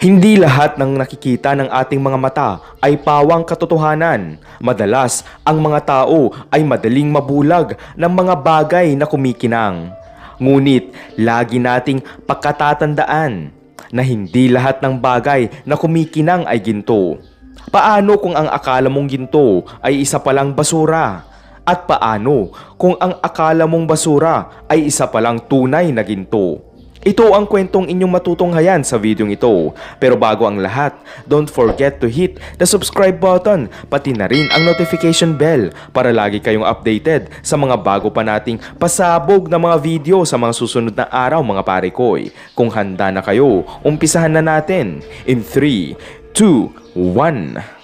Hindi lahat ng nakikita ng ating mga mata ay pawang katotohanan. Madalas, ang mga tao ay madaling mabulag ng mga bagay na kumikinang. Ngunit, lagi nating pagkatatandaan na hindi lahat ng bagay na kumikinang ay ginto. Paano kung ang akala mong ginto ay isa palang basura? At paano kung ang akala mong basura ay isa palang tunay na ginto? Ito ang kwentong inyong matutunghayan sa videong ito. Pero bago ang lahat, don't forget to hit the subscribe button, pati na rin ang notification bell para lagi kayong updated sa mga bago pa nating pasabog na mga video sa mga susunod na araw mga pare koy. Kung handa na kayo, umpisahan na natin in 3, 2, 1.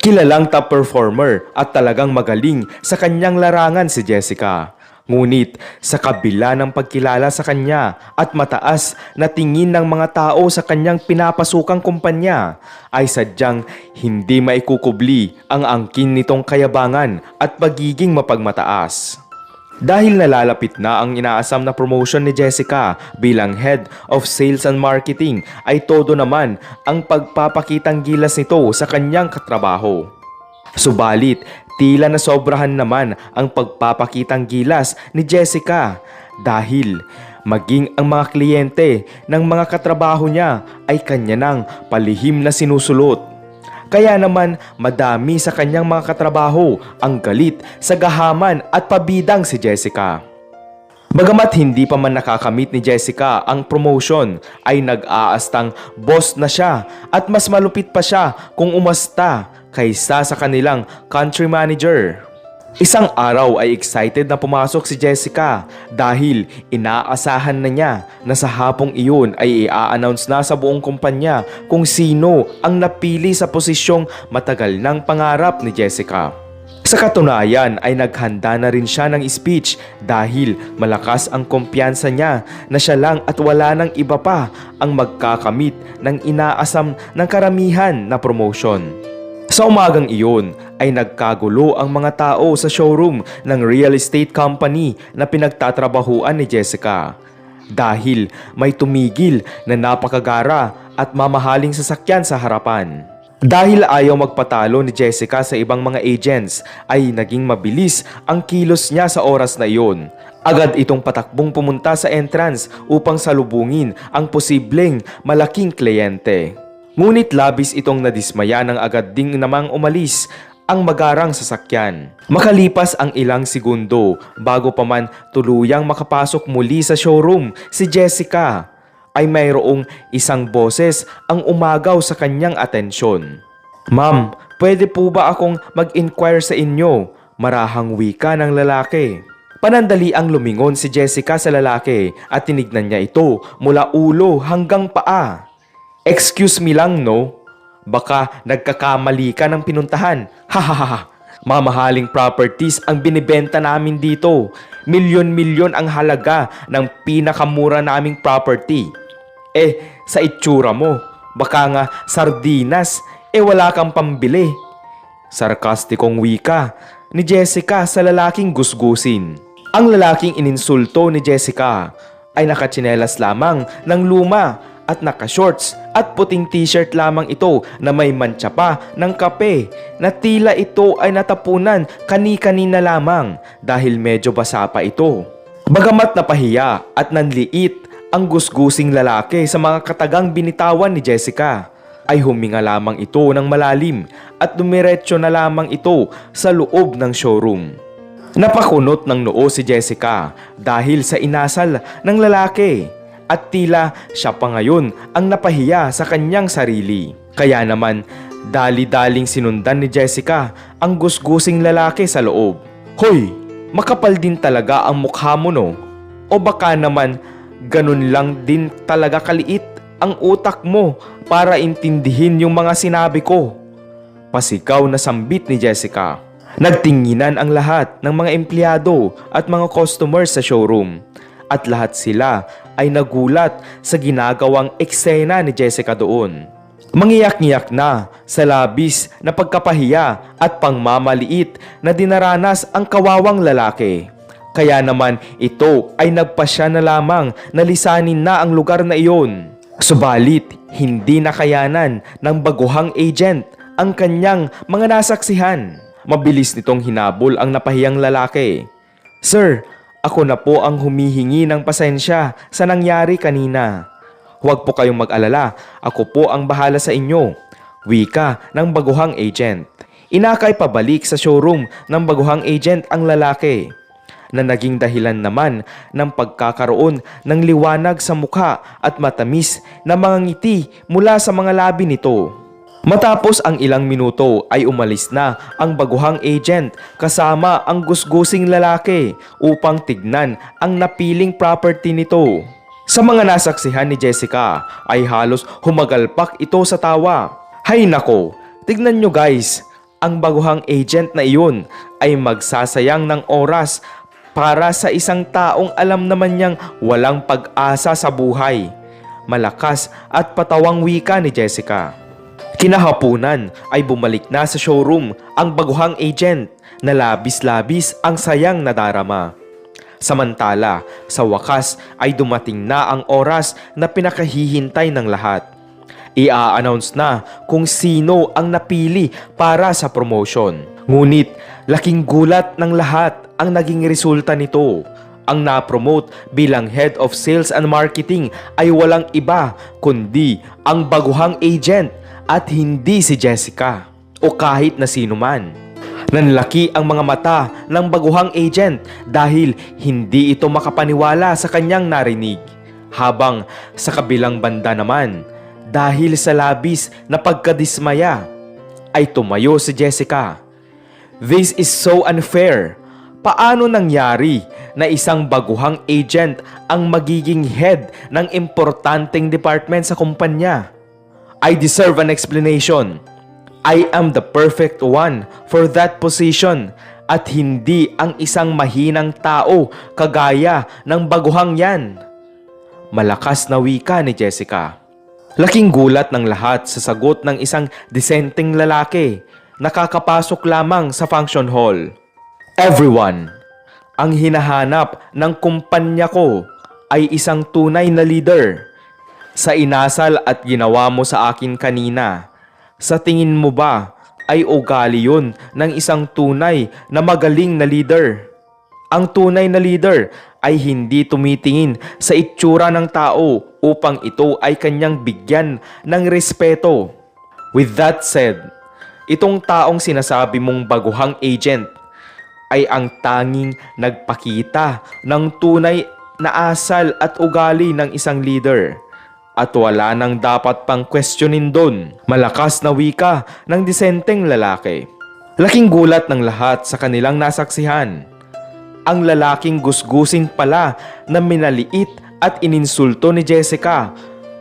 Kilalang top performer at talagang magaling sa kanyang larangan si Jessica. Ngunit sa kabila ng pagkilala sa kanya at mataas na tingin ng mga tao sa kanyang pinapasukang kumpanya, ay sadyang hindi maikukubli ang angkin nitong kayabangan at pagiging mapagmataas. Dahil nalalapit na ang inaasam na promotion ni Jessica bilang Head of Sales and Marketing, ay todo naman ang pagpapakitang gilas nito sa kanyang katrabaho. Subalit, tila nasobrahan naman ang pagpapakitang gilas ni Jessica dahil maging ang mga kliyente ng mga katrabaho niya ay kanya nang palihim na sinusulot. Kaya naman madami sa kanyang mga katrabaho ang galit sa gahaman at pabidang si Jessica. Bagamat hindi pa man nakakamit ni Jessica ang promotion, ay nag-aastang boss na siya at mas malupit pa siya kung umasta kaysa sa kanilang country manager. Isang araw ay excited na pumasok si Jessica dahil inaasahan na niya na sa hapong iyon ay i-announce na sa buong kumpanya kung sino ang napili sa posisyong matagal ng pangarap ni Jessica. Sa katunayan ay naghanda na rin siya ng speech dahil malakas ang kumpiyansa niya na siya lang at wala nang iba pa ang magkakamit ng inaasam ng karamihan na promotion. Sa umagang iyon ay nagkagulo ang mga tao sa showroom ng real estate company na pinagtatrabahuan ni Jessica dahil may tumigil na napakagara at mamahaling sasakyan sa harapan. Dahil ayaw magpatalo ni Jessica sa ibang mga agents ay naging mabilis ang kilos niya sa oras na iyon. Agad itong patakbong pumunta sa entrance upang salubungin ang posibleng malaking kliyente. Ngunit labis itong nadismaya nang agad ding namang umalis ang magarang sasakyan. Makalipas ang ilang segundo bago pa man tuluyang makapasok muli sa showroom si Jessica, ay mayroong isang boses ang umagaw sa kanyang atensyon. "Ma'am, pwede po ba akong mag-inquire sa inyo?" Marahang wika ng lalaki. Panandali ang lumingon si Jessica sa lalaki at tinignan niya ito mula ulo hanggang paa. "Excuse me lang no, baka nagkakamali ka ng pinuntahan. Hahaha, mamahaling properties ang binibenta namin dito. Milyon-milyon ang halaga ng pinakamura naming property. Sa itsura mo, baka nga sardinas, wala kang pambili." Sarkastikong wika ni Jessica sa lalaking gusgusin. Ang lalaking ininsulto ni Jessica ay nakatsinelas lamang ng luma at naka-shorts at puting t-shirt lamang ito na may mantsa pa ng kape na tila ito ay natapunan kani-kanina lamang dahil medyo basa pa ito. Bagamat napahiya at nanliit ang gusgusing lalaki sa mga katagang binitawan ni Jessica, ay huminga lamang ito ng malalim at dumiretso na lamang ito sa loob ng showroom. Napakunot ng noo si Jessica dahil sa inasal ng lalaki. At tila siya pa ngayon ang napahiya sa kanyang sarili. Kaya naman, dali-daling sinundan ni Jessica ang gusgusing lalaki sa loob. "Hoy, makapal din talaga ang mukha mo no? O baka naman ganun lang din talaga kaliit ang utak mo para intindihin yung mga sinabi ko?" Pasigaw na sambit ni Jessica. Nagtinginan ang lahat ng mga empleyado at mga customers sa showroom. At lahat sila ay nagulat sa ginagawang eksena ni Jessica doon. Mangiyak-ngiyak na sa labis na pagkapahiya at pangmamaliit na dinaranas ang kawawang lalaki. Kaya naman ito ay nagpasya na lamang na lisanin na ang lugar na iyon. Subalit, hindi nakayanan ng baguhang agent ang kanyang mga nasaksihan. Mabilis nitong hinabol ang napahiyang lalaki. "Sir, ako na po ang humihingi ng pasensya sa nangyari kanina. Huwag po kayong mag-alala, ako po ang bahala sa inyo," wika ng baguhang agent. Inakay pabalik sa showroom ng baguhang agent ang lalaki, na naging dahilan naman ng pagkakaroon ng liwanag sa mukha at matamis na mga ngiti mula sa mga labi nito. Matapos ang ilang minuto ay umalis na ang baguhang agent kasama ang gusgusing lalaki upang tignan ang napiling property nito. Sa mga nasaksihan ni Jessica ay halos humagalpak ito sa tawa. Hay nako, tignan nyo guys, ang baguhang agent na iyon ay magsasayang ng oras para sa isang taong alam naman niyang walang pag-asa sa buhay. Malakas at patawang wika ni Jessica. Kinahapunan ay bumalik na sa showroom ang baguhang agent na labis-labis ang sayang nadarama. Samantala, sa wakas ay dumating na ang oras na pinakahihintay ng lahat. Ia-announce na kung sino ang napili para sa promotion. Ngunit laking gulat ng lahat ang naging resulta nito. Ang na-promote bilang Head of Sales and Marketing ay walang iba kundi ang baguhang agent at hindi si Jessica o kahit na sino man. Nanlaki ang mga mata ng baguhang agent dahil hindi ito makapaniwala sa kanyang narinig. Habang sa kabilang banda naman, dahil sa labis na pagkadismaya, ay tumayo si Jessica. "This is so unfair. Paano nangyari na isang baguhang agent ang magiging head ng importanteng department sa kumpanya? I deserve an explanation. I am the perfect one for that position at hindi ang isang mahinang tao kagaya ng baguhang yan." Malakas na wika ni Jessica. Laking gulat ng lahat sa sagot ng isang disenteng lalaki na kakapasok lamang sa function hall. "Everyone, ang hinahanap ng kumpanya ko ay isang tunay na leader. Sa inasal at ginawa mo sa akin kanina, sa tingin mo ba ay ugali yun ng isang tunay na magaling na leader? Ang tunay na leader ay hindi tumitingin sa itsura ng tao upang ito ay kanyang bigyan ng respeto. With that said, itong taong sinasabi mong baguhang agent ay ang tanging nagpakita ng tunay na asal at ugali ng isang leader. At wala nang dapat pang questionin doon." Malakas na wika ng disenteng lalaki. Laking gulat ng lahat sa kanilang nasaksihan. Ang lalaking gusgusin pala na minaliit at ininsulto ni Jessica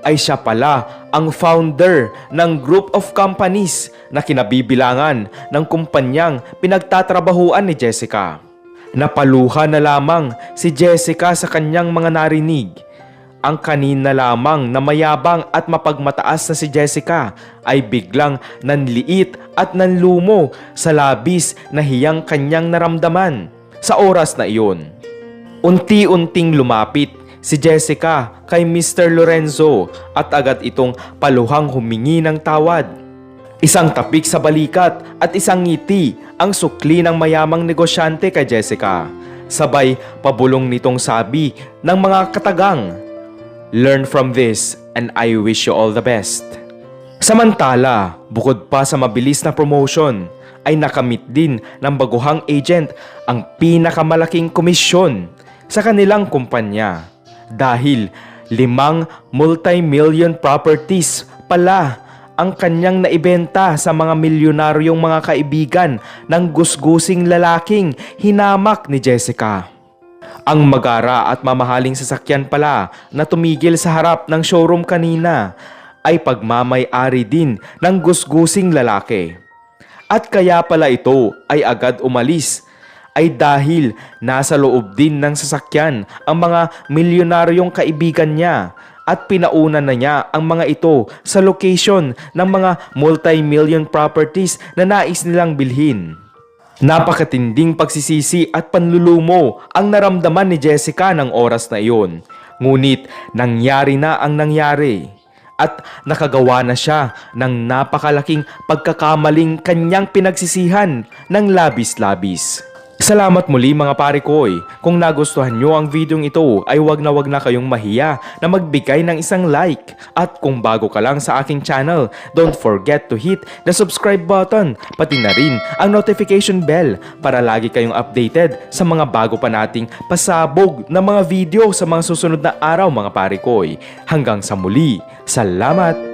ay siya pala ang founder ng group of companies na kinabibilangan ng kumpanyang pinagtatrabahuan ni Jessica. Napaluha na lamang si Jessica sa kanyang mga narinig. Ang kanina lamang na mayabang at mapagmataas na si Jessica ay biglang nanliit at nanlumo sa labis na hiyang kanyang naramdaman sa oras na iyon. Unti-unting lumapit si Jessica kay Mr. Lorenzo at agad itong paluhang humingi ng tawad. Isang tapik sa balikat at isang ngiti ang sukli ng mayamang negosyante kay Jessica. Sabay pabulong nitong sabi ng mga katagang, "Learn from this and I wish you all the best." Samantala, bukod pa sa mabilis na promotion, ay nakamit din ng baguhang agent ang pinakamalaking komisyon sa kanilang kumpanya. Dahil 5 multi-million properties pala ang kanyang naibenta sa mga milyonaryong mga kaibigan ng gusgusing lalaking hinamak ni Jessica. Ang magara at mamahaling sasakyan pala na tumigil sa harap ng showroom kanina ay pagmamay-ari din ng gusgusing lalaki. At kaya pala ito ay agad umalis ay dahil nasa loob din ng sasakyan ang mga milyonaryong kaibigan niya at pinauna na niya ang mga ito sa location ng mga multi-million properties na nais nilang bilhin. Napakatinding pagsisisi at panlulumo ang naramdaman ni Jessica ng oras na iyon. Ngunit nangyari na ang nangyari at nakagawa na siya ng napakalaking pagkakamaling kanyang pinagsisihan ng labis-labis. Salamat muli mga pare koy. Kung nagustuhan nyo ang videong ito ay wag na kayong mahiya na magbigay ng isang like. At kung bago ka lang sa aking channel, don't forget to hit the subscribe button pati na rin ang notification bell para lagi kayong updated sa mga bago pa nating pasabog na mga video sa mga susunod na araw mga pare koy. Hanggang sa muli, salamat!